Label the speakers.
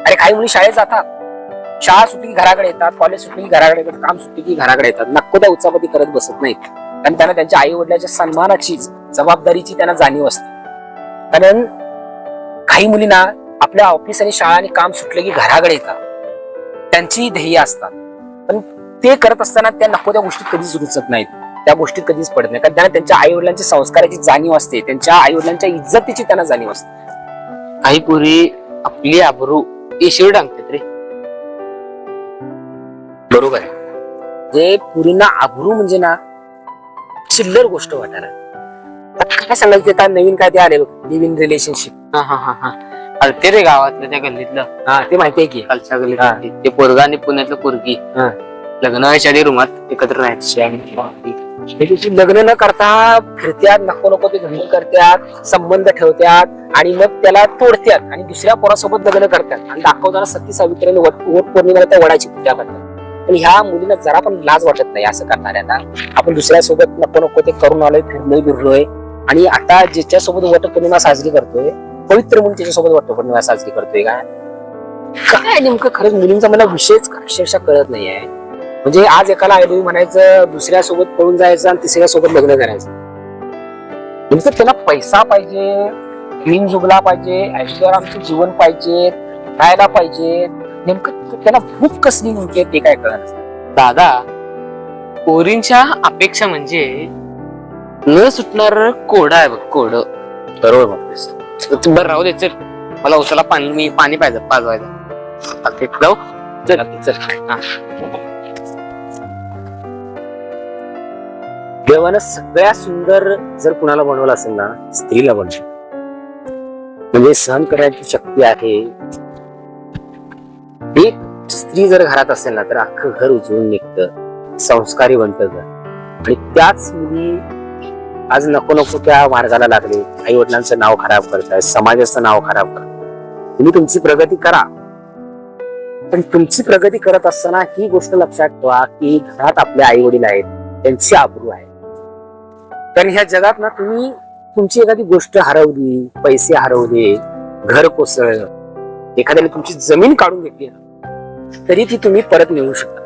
Speaker 1: अरे काही मुली शाळेत जातात, शाळा सुटली की घराकडे येतात, कॉलेज सुटली की घराकडे येतात, काम सुटली की घराकडे येतात, नको त्या उत्सापती करत बसत नाहीत. कारण त्यांना त्यांच्या आई वडिलांच्या सन्मानाची, जबाबदारीची त्यांना जाणीव असते. कारण काही मुलींना आपल्या ऑफिस आणि शाळा आणि काम सुटले की घराकडे येतात, त्यांची ध्येय असतात, पण ते करत असताना त्या नको त्या गोष्टीत कधीच रुचत नाहीत, त्या गोष्टीत कधीच पडत नाही. कारण त्यांना त्यांच्या आई वडिलांच्या संस्काराची जाणीव असते, त्यांच्या आई वडिलांच्या इज्जतीची त्यांना जाणीव असते.
Speaker 2: काही पुरी आपली आबरू येशीवर टांगतात रे.
Speaker 1: बरोबर आहे. जे पुरींना आबरू म्हणजे ना चिल्लर गोष्ट वाटायला. काय सांगायचं ते, काय नवीन काय ते आले लिव्ह इन रिलेशनशिप.
Speaker 2: हा ते रे गावातलं त्या गल्लीतलं.
Speaker 1: हा ते माहितीये की
Speaker 2: खालच्या गल्लीत ते पोरगा आणि पुण्यातलं पोरगी लग्न व्हायच्या आधी रूमात एकत्र राहायचे.
Speaker 1: लग्न न करता फिरत्यात, नको नको ते धंदे करत्यात, संबंध ठेवत्यात आणि मग त्याला तोडत्यात आणि दुसऱ्या पोरासोबत लग्न करतात आणि दाखवताना सती सावित्रीने वट पौर्णिमेला त्या वडाची पूजा करतात. पण ह्या मुलीला जरा पण लाज वाटत नाही असं करणाऱ्यांना. आपण दुसऱ्यासोबत नको नको ते करून आलोय, फिरलोय आणि आता ज्याच्यासोबत वटपौर्णिमा साजरी करतोय, पवित्र म्हणून त्याच्यासोबत वटपौर्णिमा साजरी करतोय, काय नेमकं खरंच मुलींचा मला विषयच अक्षरशः कळत नाहीये. म्हणजे आज एकाला आय लव्ह यू म्हणायचं, दुसऱ्या सोबत पळून जायचं आणि तिसऱ्या सोबत लग्न करायचं. नेमकं त्याला पैसा पाहिजे, क्लीन जुगला पाहिजे, ऐश्वर्याचं जीवन पाहिजे, खायला पाहिजे, नेमकं त्याला भूक कसली नेमकी ते काय कळत.
Speaker 2: दादा, पोरींच्या अपेक्षा म्हणजे न सुटणार कोड आहे बघ, कोड.
Speaker 1: बरोबर म्हणतोस.
Speaker 2: बरं राहू दे, चल मला उसाला पाणी पाहिजे पाजवायचं. जाऊ चल.
Speaker 1: देवानं सगळ्यात सुंदर जर कुणाला बनवलं असेल ना, स्त्रीला बनवलं. म्हणजे सहन करण्याची शक्ती आहे. एक स्त्री जर घरात असेल ना तर अख्खं घर उजळून निघतं, संस्कारी बनतं घर. आणि त्याच मुली आज नको नको त्या मार्गाला लागले, आई वडिलांचं नाव खराब करताय, समाजाचं नाव खराब करताय. तुम्ही तुमची प्रगती करा, पण तुमची प्रगती करत असताना ही गोष्ट लक्षात ठेवा की घरात आपले आई वडील आहेत, त्यांची आबरू आहे. कारण ह्या जगात ना तुम्ही तुमची एखादी गोष्ट हरवली, पैसे हरवले, घर कोसळलं, एखाद्याने तुमची जमीन काढून घेतली तरी ती तुम्ही परत मिळवू शकता.